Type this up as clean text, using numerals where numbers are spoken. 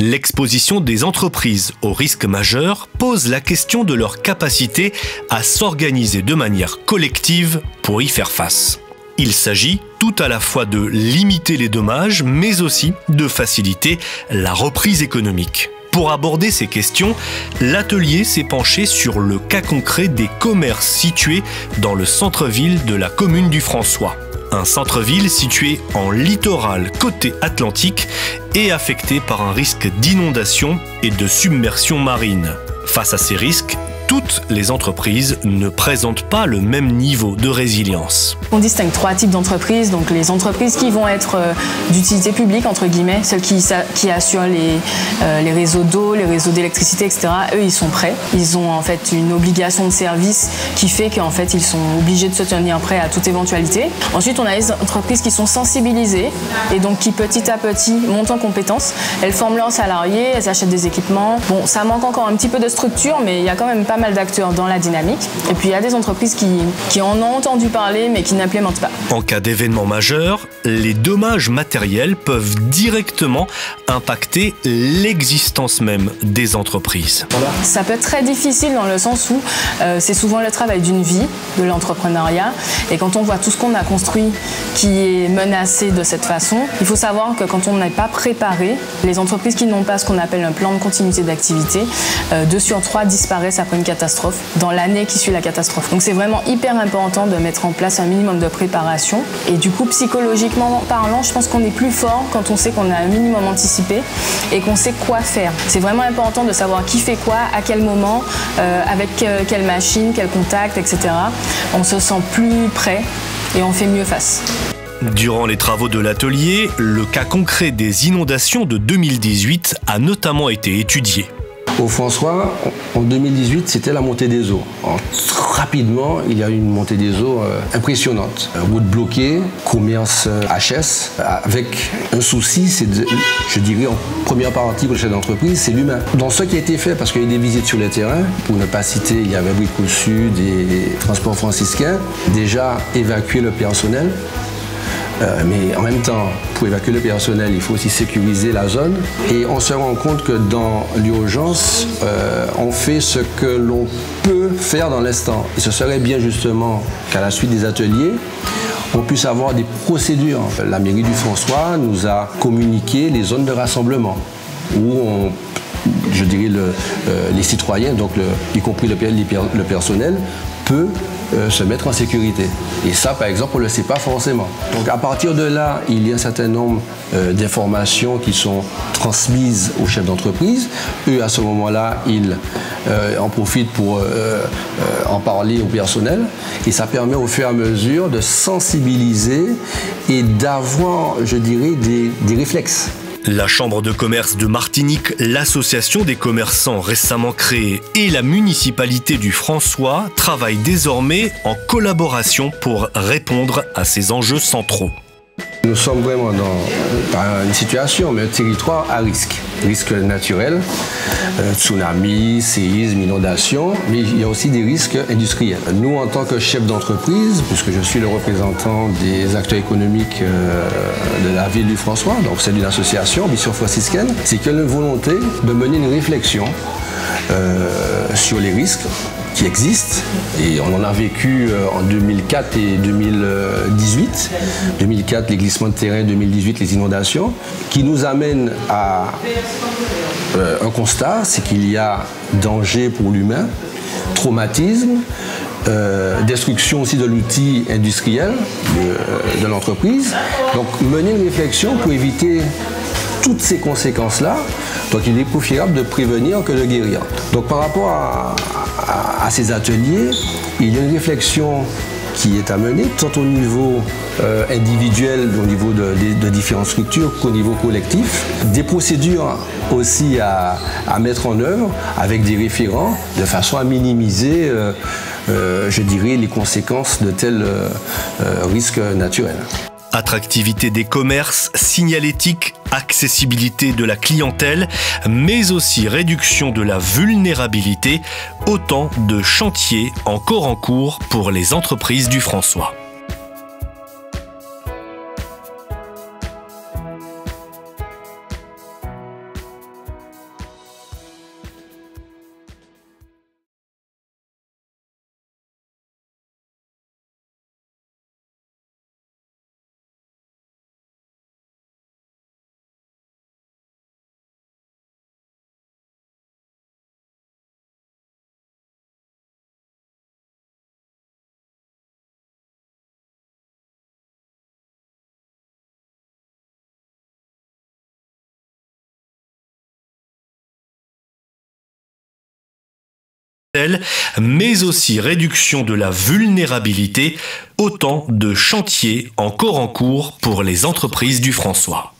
L'exposition des entreprises aux risques majeurs pose la question de leur capacité à s'organiser de manière collective pour y faire face. Il s'agit tout à la fois de limiter les dommages, mais aussi de faciliter la reprise économique. Pour aborder ces questions, l'atelier s'est penché sur le cas concret des commerces situés dans le centre-ville de la commune du François. Un centre-ville situé en littoral côté Atlantique et affecté par un risque d'inondation et de submersion marine. Face à ces risques, toutes les entreprises ne présentent pas le même niveau de résilience. On distingue trois types d'entreprises. Donc les entreprises qui vont être d'utilité publique, entre guillemets, celles qui assurent les réseaux d'eau, les réseaux d'électricité, etc. Eux, ils sont prêts. Ils ont en fait une obligation de service qui fait qu'en fait, ils sont obligés de se tenir prêts à toute éventualité. Ensuite, on a les entreprises qui sont sensibilisées et donc qui petit à petit montent en compétences. Elles forment leurs salariés, elles achètent des équipements. Bon, ça manque encore un petit peu de structure, mais il y a quand même pas mal d'acteurs dans la dynamique. Et puis il y a des entreprises qui en ont entendu parler mais qui n'implémentent pas. En cas d'événement majeur, les dommages matériels peuvent directement impacter l'existence même des entreprises. Ça peut être très difficile dans le sens où c'est souvent le travail d'une vie de l'entrepreneuriat. Et quand on voit tout ce qu'on a construit qui est menacé de cette façon, il faut savoir que quand on n'est pas préparé, les entreprises qui n'ont pas ce qu'on appelle un plan de continuité d'activité, 2 sur 3 disparaissent après une catastrophe, dans l'année qui suit la catastrophe. Donc c'est vraiment hyper important de mettre en place un minimum de préparation. Et du coup, psychologiquement parlant, je pense qu'on est plus fort quand on sait qu'on a un minimum anticipé et qu'on sait quoi faire. C'est vraiment important de savoir qui fait quoi, à quel moment, avec quelle machine, quel contact, etc. On se sent plus prêt et on fait mieux face. Durant les travaux de l'atelier, le cas concret des inondations de 2018 a notamment été étudié. Au François, en 2018, c'était la montée des eaux. Rapidement, il y a eu une montée des eaux impressionnante. Route bloquée, commerce HS, avec un souci, c'est je dirais en première partie pour le chef d'entreprise, c'est l'humain. Dans ce qui a été fait, parce qu'il y a eu des visites sur le terrain, pour ne pas citer, il y avait Bricole Sud et Transport franciscain, déjà évacuer le personnel. Mais en même temps, pour évacuer le personnel, il faut aussi sécuriser la zone. Et on se rend compte que dans l'urgence, on fait ce que l'on peut faire dans l'instant. Et ce serait bien justement qu'à la suite des ateliers, on puisse avoir des procédures. La mairie du François nous a communiqué les zones de rassemblement où je dirais les citoyens, donc y compris le personnel, peut se mettre en sécurité. Et ça, par exemple, on ne le sait pas forcément. Donc à partir de là, il y a un certain nombre d'informations qui sont transmises aux chefs d'entreprise. Eux, à ce moment-là, ils en profitent pour en parler au personnel. Et ça permet au fur et à mesure de sensibiliser et d'avoir, je dirais, des réflexes. La Chambre de commerce de Martinique, l'association des commerçants récemment créée et la municipalité du François travaillent désormais en collaboration pour répondre à ces enjeux centraux. Nous sommes vraiment dans une situation, mais un territoire à risque. Risques naturels, tsunami, séisme, inondation, mais il y a aussi des risques industriels. Nous, en tant que chef d'entreprise, puisque je suis le représentant des acteurs économiques de la ville du François, donc c'est une association, Mission franciscaine, c'est qu'il y a une volonté de mener une réflexion sur les risques qui existent, et on en a vécu en 2004 et 2018. 2004, les glissements de terrain, 2018, les inondations, qui nous amènent à un constat, c'est qu'il y a danger pour l'humain, traumatisme, destruction aussi de l'outil industriel de l'entreprise. Donc mener une réflexion pour éviter toutes ces conséquences-là. Donc il est préférable de prévenir que de guérir. Donc par rapport à ces ateliers, il y a une réflexion qui est à mener, tant au niveau individuel, au niveau de différentes structures, qu'au niveau collectif. Des procédures aussi à mettre en œuvre avec des référents de façon à minimiser, je dirais, les conséquences de tels risques naturels. Attractivité des commerces, signalétique, accessibilité de la clientèle, mais aussi réduction de la vulnérabilité, autant de chantiers encore en cours pour les entreprises du François. mais aussi réduction de la vulnérabilité, autant de chantiers encore en cours pour les entreprises du François.